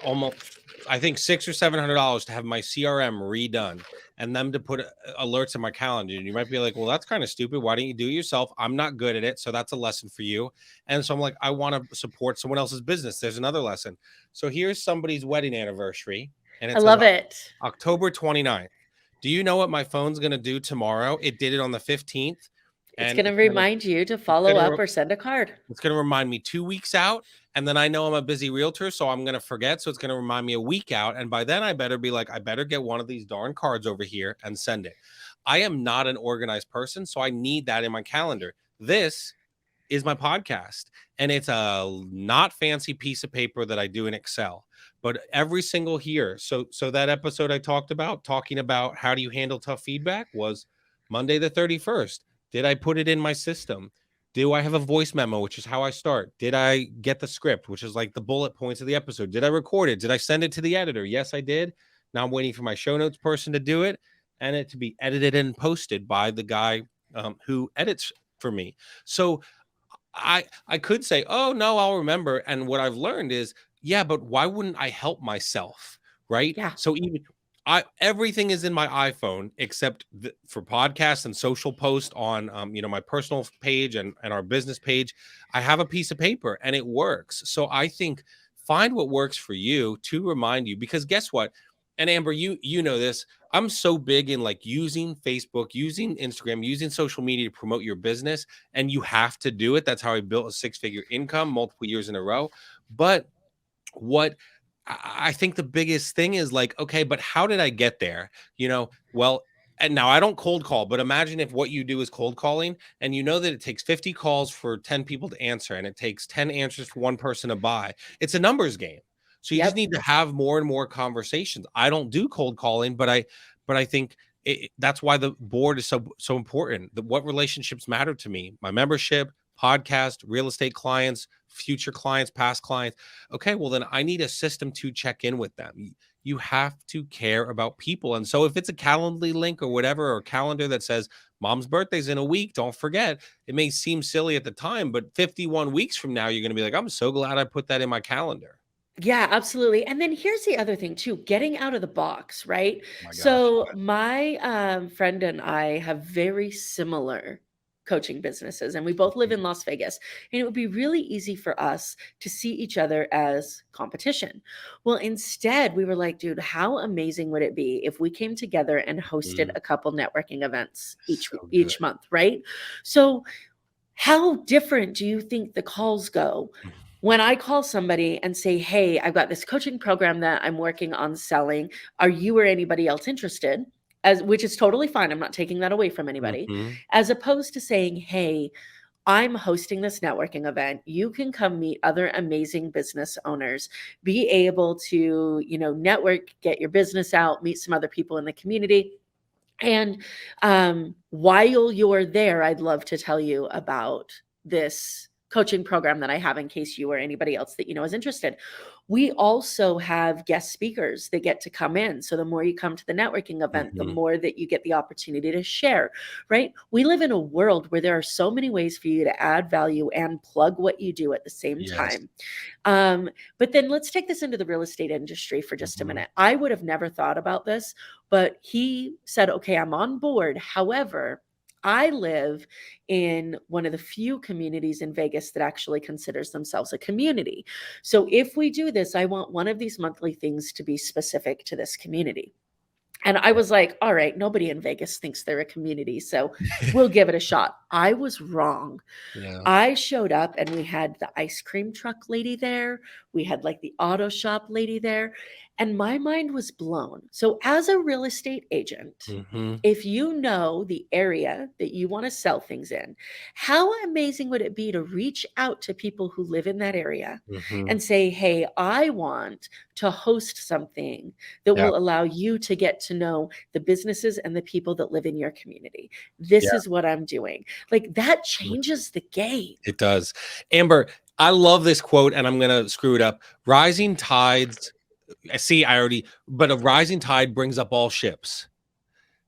almost, I think, $600 or $700 to have my CRM redone and them to put alerts in my calendar. And you might be like, well, that's kind of stupid. Why don't you do it yourself? I'm not good at it. So that's a lesson for you. And so I'm like, I want to support someone else's business. There's another lesson. So here's somebody's wedding anniversary. And it's I love it. October 29th. Do you know what my phone's going to do tomorrow? It did it on the 15th. It's going to remind you to follow up or send a card. It's going to remind me 2 weeks out. And then I know I'm a busy realtor, so I'm going to forget. So it's going to remind me a week out. And by then I better be like, I better get one of these darn cards over here and send it. I am not an organized person, so I need that in my calendar. This is my podcast. And it's a not fancy piece of paper that I do in Excel. But every single year. So that episode I talking about how do you handle tough feedback was Monday the 31st. Did I put it in my system? Do I have a voice memo, which is how I start? Did I get the script, which is like the bullet points of the episode? Did I record it? Did I send it to the editor? Yes, I did. Now I'm waiting for my show notes person to do it and it to be edited and posted by the guy who edits for me. So I could say, oh no, I'll remember. And what I've learned is, yeah, but why wouldn't I help myself? Right. Yeah. So even everything is in my iPhone except for podcasts and social posts on my personal page and our business page. I have a piece of paper and it works. So I think find what works for you to remind you, because guess what? And Amber, you know this. I'm so big in like using Facebook, using Instagram, using social media to promote your business, and you have to do it. That's how I built a 6-figure income multiple years in a row. But what I think the biggest thing is like, okay, but how did I get there? Well, and now I don't cold call, but imagine if what you do is cold calling and you know that it takes 50 calls for 10 people to answer and it takes 10 answers for one person to buy. It's a numbers game. So you just need to have more and more conversations. I don't do cold calling, but I think that's why the board is so important. What relationships matter to me? My membership, podcast, real estate clients, future clients, past clients. Okay, well then I need a system to check in with them. You have to care about people. And so if it's a Calendly link or whatever, or a calendar that says mom's birthday's in a week, don't forget, it may seem silly at the time, but 51 weeks from now, you're going to be like, I'm so glad I put that in my calendar. Yeah, absolutely. And then here's the other thing too, getting out of the box, right? My gosh. So my friend and I have very similar coaching businesses, and we both live in Las Vegas, and it would be really easy for us to see each other as competition. Well, instead we were like, dude, how amazing would it be if we came together and hosted a couple networking events each month, right? So how different do you think the calls go when I call somebody and say, hey, I've got this coaching program that I'm working on selling. Are you or anybody else interested? Which is totally fine. I'm not taking that away from anybody. As opposed to saying, hey, I'm hosting this networking event. You can come meet other amazing business owners, be able to, network, get your business out, meet some other people in the community. And while you're there, I'd love to tell you about this coaching program that I have in case you or anybody else that you know is interested. We also have guest speakers that get to come in. So the more you come to the networking event, the more that you get the opportunity to share, right? We live in a world where there are so many ways for you to add value and plug what you do at the same time. But then let's take this into the real estate industry for just a minute. I would have never thought about this, but he said, okay, I'm on board. However, I live in one of the few communities in Vegas that actually considers themselves a community. So if we do this, I want one of these monthly things to be specific to this community. And I was like, all right, nobody in Vegas thinks they're a community, so we'll give it a shot. I was wrong. I showed up and we had the ice cream truck lady there. We had like the auto shop lady there. And my mind was blown. So as a real estate agent, if you know the area that you want to sell things in, how amazing would it be to reach out to people who live in that area and say, hey, I want to host something that will allow you to get to know the businesses and the people that live in your community. This is what I'm doing. Like that changes the game. It does. Amber, I love this quote and I'm going to screw it up. Rising tides. But a rising tide brings up all ships.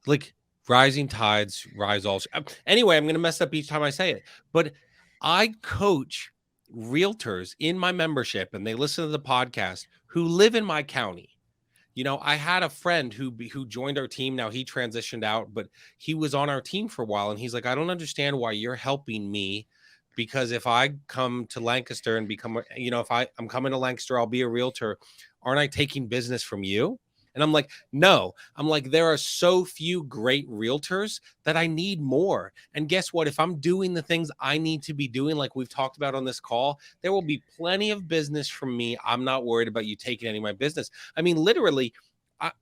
Like rising tides rise all ships. Anyway, I'm going to mess up each time I say it. But I coach realtors in my membership and they listen to the podcast who live in my county. I had a friend who joined our team. Now he transitioned out, but he was on our team for a while. And he's like, I don't understand why you're helping me. Because if I come to Lancaster and become, if I'm coming to Lancaster, I'll be a realtor. Aren't I taking business from you? And I'm like, no. I'm like, there are so few great realtors that I need more. And guess what? If I'm doing the things I need to be doing, like we've talked about on this call, there will be plenty of business from me. I'm not worried about you taking any of my business. I mean, literally,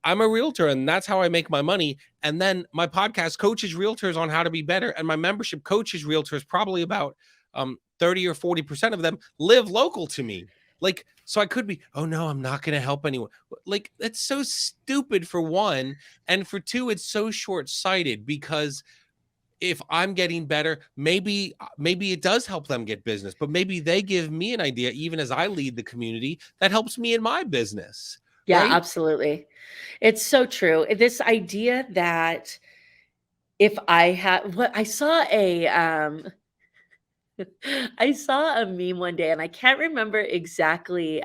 I'm a realtor and that's how I make my money. And then my podcast coaches realtors on how to be better. And my membership coaches realtors, probably about 30 or 40% of them live local to me. Like, so I could be, oh no, I'm not going to help anyone. Like, that's so stupid for one. And for two, it's so short-sighted because if I'm getting better, maybe it does help them get business, but maybe they give me an idea, even as I lead the community, that helps me in my business. Yeah, right? absolutely. It's so true. This idea that if I had what I saw I saw a meme one day and I can't remember exactly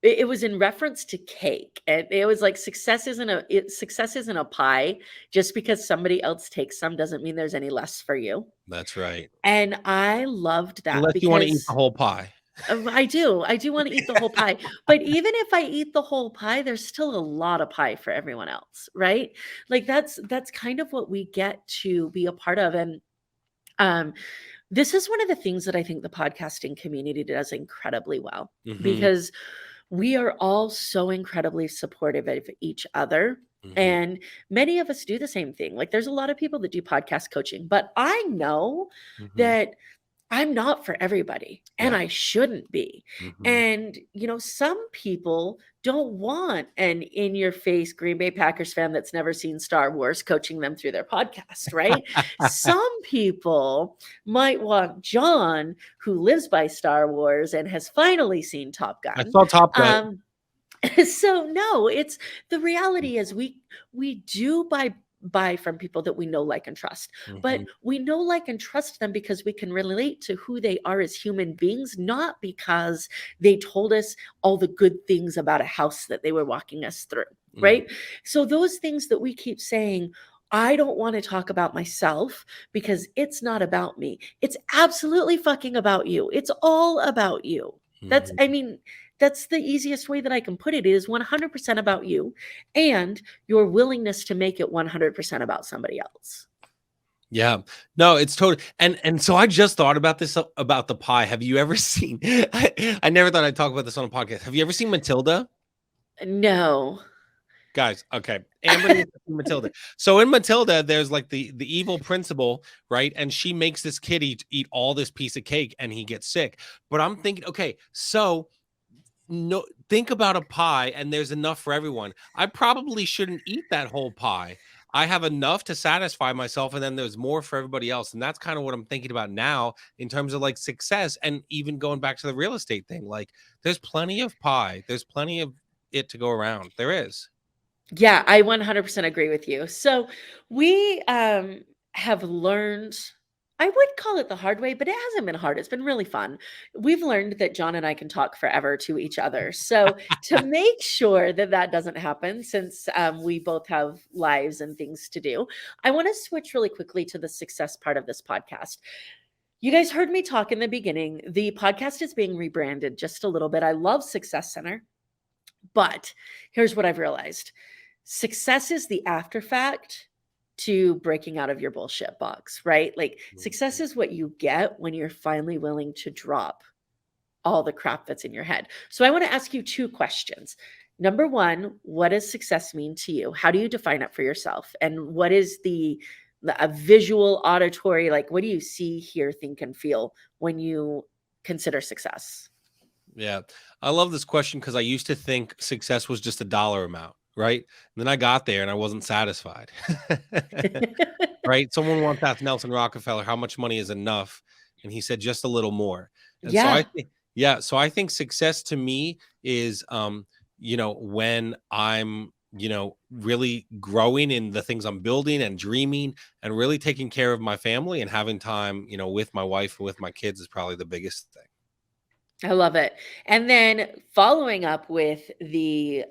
it was in reference to cake, and it was like success isn't a pie. Just because somebody else takes some doesn't mean there's any less for you. That's right. And I loved that Unless you want to eat the because whole pie. I do want to eat the whole pie. But even if I eat the whole pie, there's still a lot of pie for everyone else, right? Like that's kind of what we get to be a part of. And um this is one of the things that I think the podcasting community does incredibly well, Mm-hmm. because we are all so incredibly supportive of each other. Mm-hmm. And many of us do the same thing. Like there's a lot of people that do podcast coaching, but I know Mm-hmm. that I'm not for everybody, and Yeah. I shouldn't be. Mm-hmm. And, some people don't want an in your face Green Bay Packers fan that's never seen Star Wars coaching them through their podcast, right? Some people might want John, who lives by Star Wars and has finally seen Top I Gun. saw Top Gun. So no, it's the reality is we do buy from people that we know, like, and trust. But Mm-hmm. we know, like, and trust them because we can relate to who they are as human beings, not because they told us all the good things about a house that they were walking us through, Mm-hmm. right? So those things that we keep saying, I don't want to talk about myself because it's not about me. It's absolutely fucking about you. It's all about you. That's, Mm-hmm. I mean, that's the easiest way that I can put it. It is 100% about you and your willingness to make it 100% about somebody else. Yeah, no, it's totally. And so I just thought about this about the pie. Have you ever seen? I never thought I'd talk about this on a podcast. Have you ever seen Matilda? No. Guys, okay. Amber needs to see Matilda. So in Matilda, there's like the evil principal, right? And she makes this kid eat all this piece of cake and he gets sick. But I'm thinking, okay, so no, think about a pie and there's enough for everyone. I probably shouldn't eat that whole pie. I have enough to satisfy myself, and then there's more for everybody else. And that's kind of what I'm thinking about now in terms of like success, and even going back to the real estate thing. Like there's plenty of pie, there's plenty of it to go around. There is. Yeah, I 100% agree with you. So we have learned, I would call it the hard way, but it hasn't been hard. It's been really fun. We've learned that John and I can talk forever to each other. So to make sure that that doesn't happen, since we both have lives and things to do, I want to switch really quickly to the success part of this podcast. You guys heard me talk in the beginning. The podcast is being rebranded just a little bit. I love Success Center, but here's what I've realized. Success is the after fact to breaking out of your bullshit box, right? Like success is what you get when you're finally willing to drop all the crap that's in your head. So I want to ask you two questions. Number one, what does success mean to you? How do you define it for yourself? And what is a visual, auditory, like what do you see, hear, think, and feel when you consider success? Yeah. I love this question because I used to think success was just a dollar amount, right? And then I got there and I wasn't satisfied. Right? Someone once asked Nelson Rockefeller how much money is enough, and he said just a little more. And so I Yeah. think, so I think success to me is when I'm really growing in the things I'm building and dreaming, and really taking care of my family and having time, with my wife and with my kids is probably the biggest thing. I love it. And then following up with the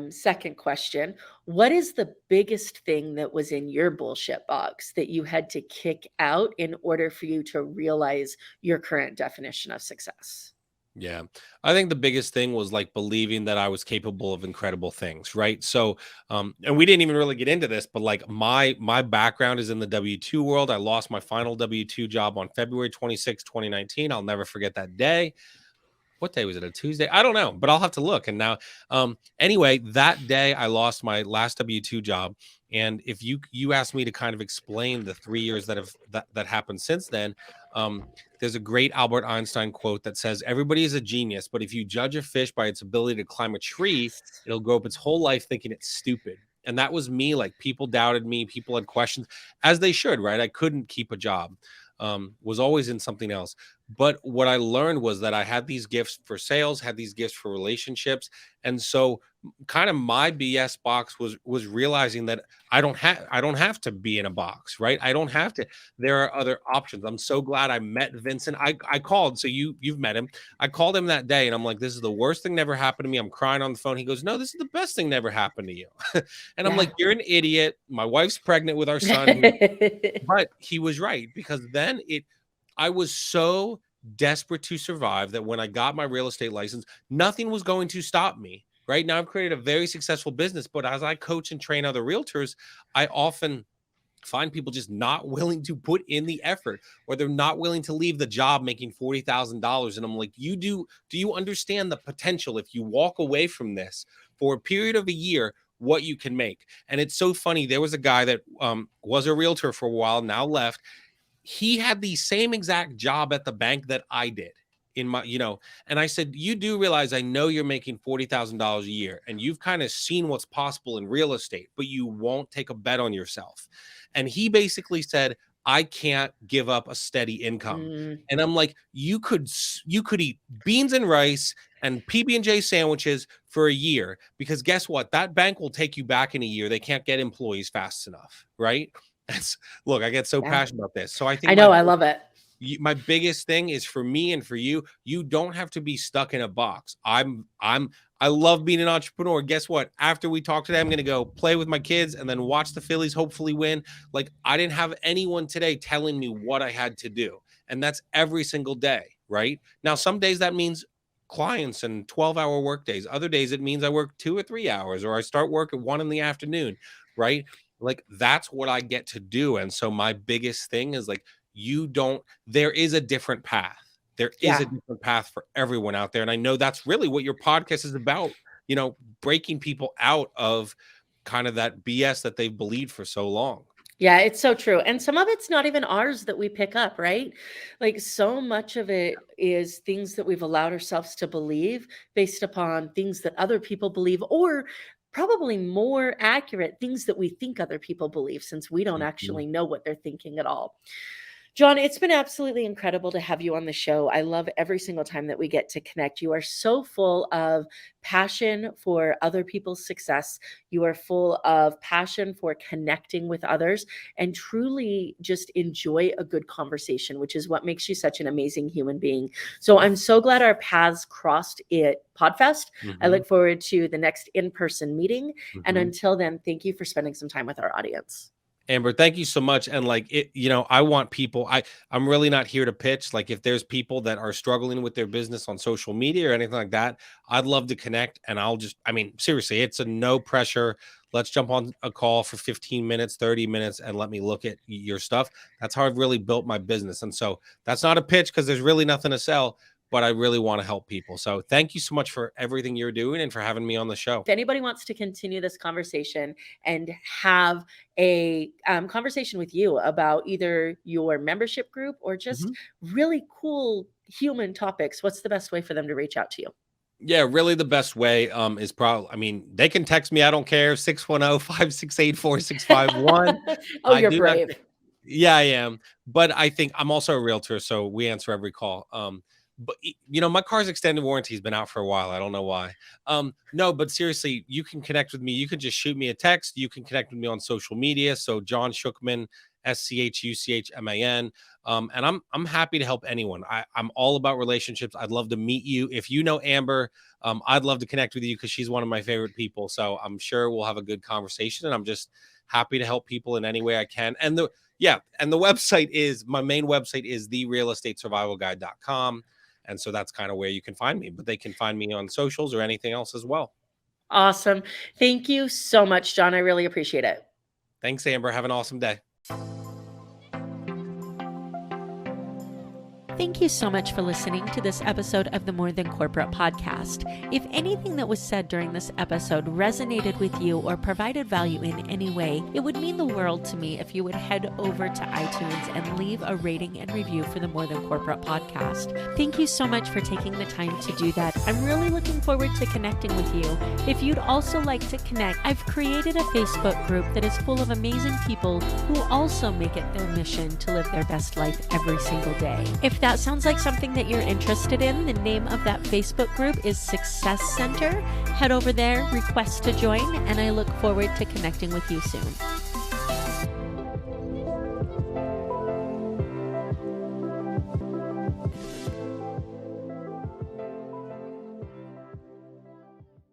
second question, what is the biggest thing that was in your bullshit box that you had to kick out in order for you to realize your current definition of success? Yeah. I think the biggest thing was like believing that I was capable of incredible things, right? So and we didn't even really get into this, but like my background is in the W2 world. I lost my final W2 job on February 26, 2019. I'll never forget that day. What day was it? A Tuesday? I don't know, but I'll have to look. And now, anyway, that day I lost my last W2 job. And if you asked me to kind of explain the 3 years that happened since then, there's a great Albert Einstein quote that says, "Everybody is a genius, but if you judge a fish by its ability to climb a tree, it'll grow up its whole life thinking it's stupid." And that was me. Like people doubted me, people had questions, as they should, right? I couldn't keep a job. was always in something else. But what I learned was that I had these gifts for sales, had these gifts for relationships. And so kind of my BS box was realizing that I don't have to be in a box, right? I don't have to. There are other options. I'm so glad I met Vincent. I called, so you've met him. I called him that day and I'm like, this is the worst thing that ever happened to me. I'm crying on the phone. He goes, no, this is the best thing that ever happened to you. And I'm Yeah. like, you're an idiot. My wife's pregnant with our son. But he was right, because then I was so desperate to survive that when I got my real estate license, nothing was going to stop me. Right now, I've created a very successful business, but as I coach and train other realtors, I often find people just not willing to put in the effort, or they're not willing to leave the job making $40,000. And I'm like, do you understand the potential if you walk away from this for a period of a year, what you can make? And it's so funny. There was a guy that was a realtor for a while, now left. He had the same exact job at the bank that I did in my, and I said, you do realize, I know you're making $40,000 a year and you've kind of seen what's possible in real estate, but you won't take a bet on yourself. And he basically said, I can't give up a steady income. And I'm like, you could eat beans and rice and PB&J sandwiches for a year, because guess what? That bank will take you back in a year. They can't get employees fast enough, right? Look, I get so passionate about this. So I think I love it. My biggest thing is, for me and for you, you don't have to be stuck in a box. I love being an entrepreneur. Guess what? After we talk today, I'm going to go play with my kids and then watch the Phillies hopefully win. Like, I didn't have anyone today telling me what I had to do. And that's every single day, right? Now, some days that means clients and 12-hour work days. Other days it means I work 2 or 3 hours, or I start work at 1 PM, right? Like, that's what I get to do. And so my biggest thing is, like, there is a different path. There is a different path for everyone out there. And I know that's really what your podcast is about, breaking people out of kind of that BS that they've believed for so long. Yeah, it's so true. And some of it's not even ours that we pick up, right? Like, so much of it is things that we've allowed ourselves to believe based upon things that other people believe, or probably more accurate, things that we think other people believe, since we don't actually know what they're thinking at all. John, it's been absolutely incredible to have you on the show. I love every single time that we get to connect. You are so full of passion for other people's success. You are full of passion for connecting with others, and truly just enjoy a good conversation, which is what makes you such an amazing human being. So I'm so glad our paths crossed at Podfest. I look forward to the next in-person meeting. And until then, thank you for spending some time with our audience. Amber, thank you so much. And like, I want people, I'm really not here to pitch. Like, if there's people that are struggling with their business on social media or anything like that, I'd love to connect. And seriously, it's a no pressure. Let's jump on a call for 15 minutes, 30 minutes, and let me look at your stuff. That's how I've really built my business. And so that's not a pitch, because there's really nothing to sell, but I really want to help people. So thank you so much for everything you're doing and for having me on the show. If anybody wants to continue this conversation and have a conversation with you about either your membership group or just really cool human topics, what's the best way for them to reach out to you? Yeah, really the best way is probably, they can text me. I don't care. 610-568-4651. Oh, you're brave. Yeah, I am. But I think I'm also a realtor, so we answer every call. But my car's extended warranty has been out for a while. I don't know why. No, but seriously, you can connect with me. You can just shoot me a text. You can connect with me on social media. So John Schuchman, SCHUCHMAN. And I'm happy to help anyone. I'm all about relationships. I'd love to meet you. If you know Amber, I'd love to connect with you, because she's one of my favorite people. So I'm sure we'll have a good conversation, and I'm just happy to help people in any way I can. And the website is, my main website is therealestatesurvivalguide.com. And so that's kind of where you can find me, but they can find me on socials or anything else as well. Awesome. Thank you so much, John. I really appreciate it. Thanks, Amber. Have an awesome day. Thank you so much for listening to this episode of the More Than Corporate podcast. If anything that was said during this episode resonated with you or provided value in any way, it would mean the world to me if you would head over to iTunes and leave a rating and review for the More Than Corporate podcast. Thank you so much for taking the time to do that. I'm really looking forward to connecting with you. If you'd also like to connect, I've created a Facebook group that is full of amazing people who also make it their mission to live their best life every single day. If that sounds like something that you're interested in, the name of that Facebook group is Success Center. Head over there, request to join, and I look forward to connecting with you soon.